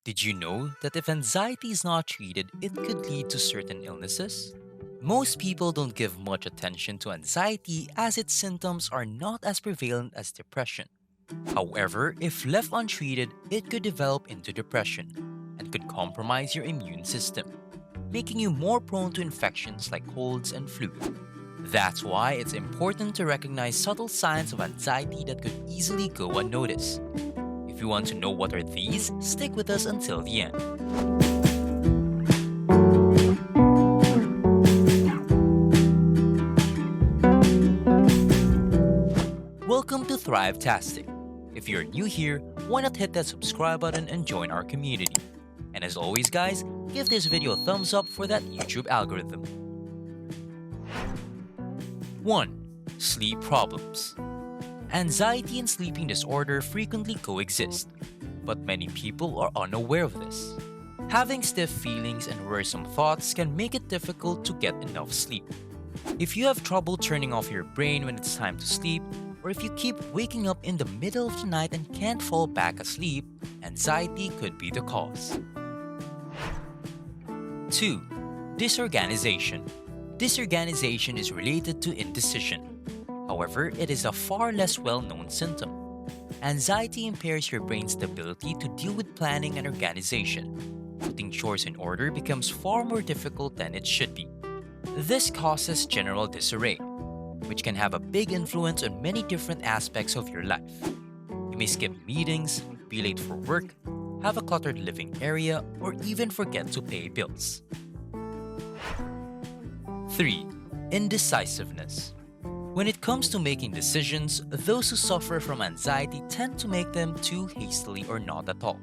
Did you know that if anxiety is not treated, it could lead to certain illnesses? Most people don't give much attention to anxiety as its symptoms are not as prevalent as depression. However, if left untreated, it could develop into depression and could compromise your immune system, making you more prone to infections like colds and flu. That's why it's important to recognize subtle signs of anxiety that could easily go unnoticed. If you want to know what are these, stick with us until the end. Welcome to Thrivetastic. If you're new here, why not hit that subscribe button and join our community? And as always, guys, give this video a thumbs up for that YouTube algorithm. 1. Sleep problems. Anxiety and sleeping disorder frequently coexist, but many people are unaware of this. Having stiff feelings and worrisome thoughts can make it difficult to get enough sleep. If you have trouble turning off your brain when it's time to sleep, or if you keep waking up in the middle of the night and can't fall back asleep, anxiety could be the cause. 2. Disorganization. Disorganization is related to indecision. However, it is a far less well-known symptom. Anxiety impairs your brain's ability to deal with planning and organization. Putting chores in order becomes far more difficult than it should be. This causes general disarray, which can have a big influence on many different aspects of your life. You may skip meetings, be late for work, have a cluttered living area, or even forget to pay bills. 3. Indecisiveness. When it comes to making decisions, those who suffer from anxiety tend to make them too hastily or not at all.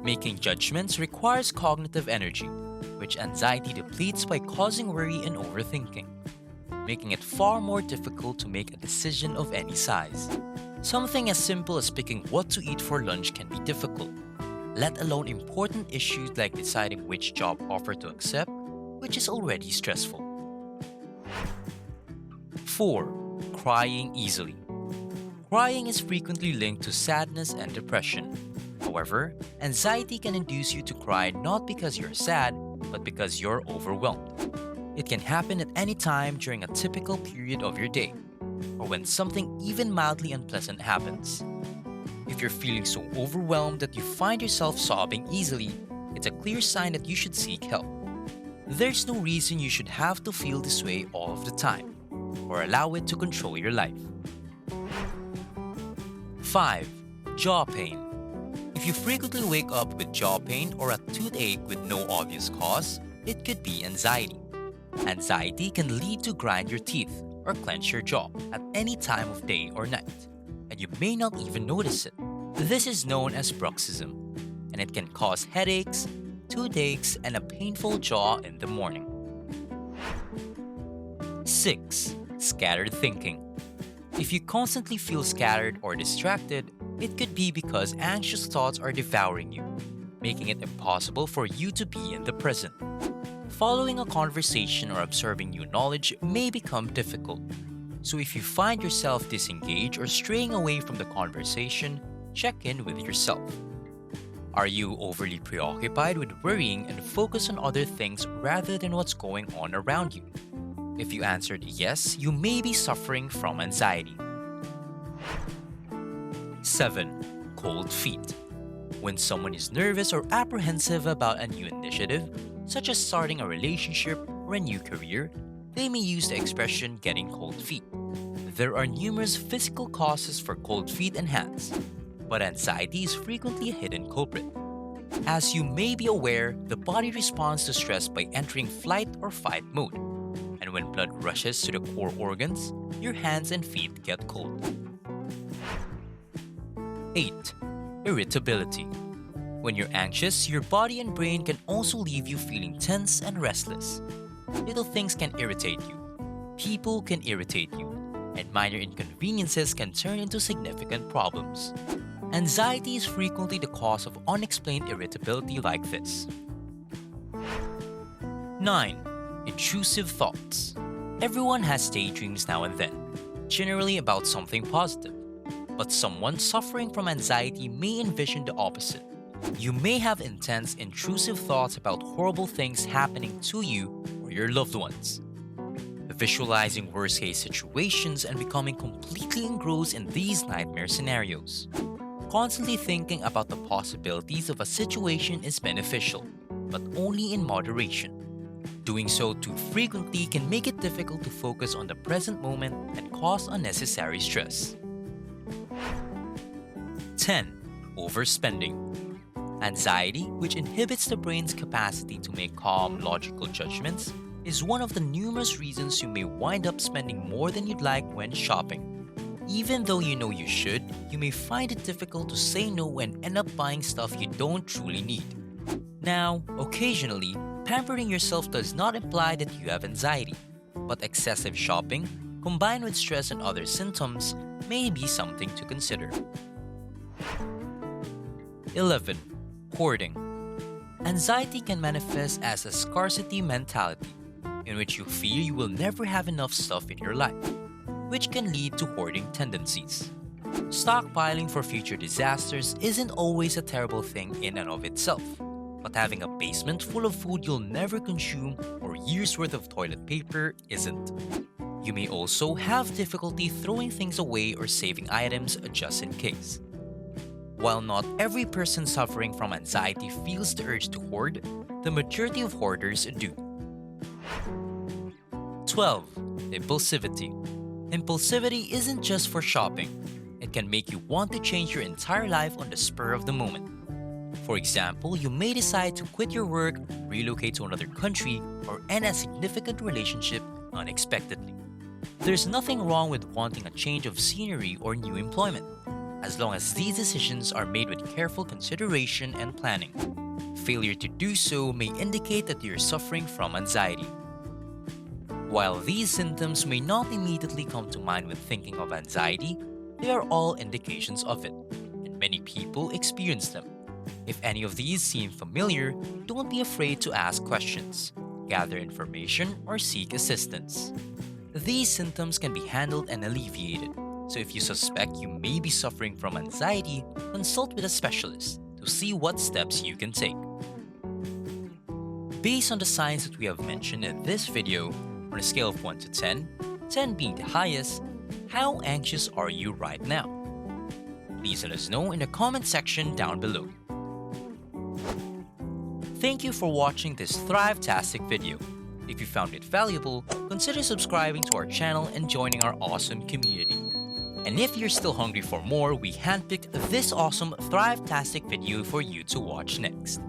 Making judgments requires cognitive energy, which anxiety depletes by causing worry and overthinking, making it far more difficult to make a decision of any size. Something as simple as picking what to eat for lunch can be difficult, let alone important issues like deciding which job offer to accept, which is already stressful. 4. Crying easily. Crying is frequently linked to sadness and depression. However, anxiety can induce you to cry not because you're sad, but because you're overwhelmed. It can happen at any time during a typical period of your day, or when something even mildly unpleasant happens. If you're feeling so overwhelmed that you find yourself sobbing easily, it's a clear sign that you should seek help. There's no reason you should have to feel this way all of the time, or allow it to control your life. 5. Jaw pain. If you frequently wake up with jaw pain or a toothache with no obvious cause, it could be anxiety. Anxiety can lead to grind your teeth or clench your jaw at any time of day or night, and you may not even notice it. This is known as bruxism, and it can cause headaches, toothaches, and a painful jaw in the morning. 6. Scattered thinking. If you constantly feel scattered or distracted, it could be because anxious thoughts are devouring you, making it impossible for you to be in the present. Following a conversation or absorbing new knowledge may become difficult. So if you find yourself disengaged or straying away from the conversation, check in with yourself. Are you overly preoccupied with worrying and focus on other things rather than what's going on around you? If you answered yes, you may be suffering from anxiety. 7. Cold feet. When someone is nervous or apprehensive about a new initiative, such as starting a relationship or a new career, they may use the expression getting cold feet. There are numerous physical causes for cold feet and hands, but anxiety is frequently a hidden culprit. As you may be aware, the body responds to stress by entering flight or fight mode, and when blood rushes to the core organs, your hands and feet get cold. 8. Irritability. When you're anxious, your body and brain can also leave you feeling tense and restless. Little things can irritate you. People can irritate you, and minor inconveniences can turn into significant problems. Anxiety is frequently the cause of unexplained irritability like this. 9. Intrusive thoughts. Everyone has daydreams now and then, generally about something positive. But someone suffering from anxiety may envision the opposite, You may have intense, intrusive thoughts about horrible things happening to you or your loved ones. Visualizing worst case situations and becoming completely engrossed in these nightmare scenarios. Constantly thinking about the possibilities of a situation is beneficial, but only in moderation. Doing so too frequently can make it difficult to focus on the present moment and cause unnecessary stress. 10. Overspending. Anxiety, which inhibits the brain's capacity to make calm, logical judgments, is one of the numerous reasons you may wind up spending more than you'd like when shopping. Even though you know you should, you may find it difficult to say no and end up buying stuff you don't truly need. Now, occasionally, pampering yourself does not imply that you have anxiety, but excessive shopping, combined with stress and other symptoms, may be something to consider. 11. Hoarding. Anxiety can manifest as a scarcity mentality, in which you fear you will never have enough stuff in your life, which can lead to hoarding tendencies. Stockpiling for future disasters isn't always a terrible thing in and of itself, but having a basement full of food you'll never consume or years' worth of toilet paper isn't. You may also have difficulty throwing things away or saving items just in case. While not every person suffering from anxiety feels the urge to hoard, the majority of hoarders do. 12. Impulsivity. Impulsivity isn't just for shopping. It can make you want to change your entire life on the spur of the moment. For example, you may decide to quit your work, relocate to another country, or end a significant relationship unexpectedly. There's nothing wrong with wanting a change of scenery or new employment, as long as these decisions are made with careful consideration and planning. Failure to do so may indicate that you're suffering from anxiety. While these symptoms may not immediately come to mind when thinking of anxiety, they are all indications of it, and many people experience them. If any of these seem familiar, don't be afraid to ask questions, gather information, or seek assistance. These symptoms can be handled and alleviated, so if you suspect you may be suffering from anxiety, consult with a specialist to see what steps you can take. Based on the signs that we have mentioned in this video, on a scale of 1 to 10, 10 being the highest, how anxious are you right now? Please let us know in the comment section down below. Thank you for watching this Thrivetastic video. If you found it valuable, consider subscribing to our channel and joining our awesome community. And if you're still hungry for more, we handpicked this awesome Thrivetastic video for you to watch next.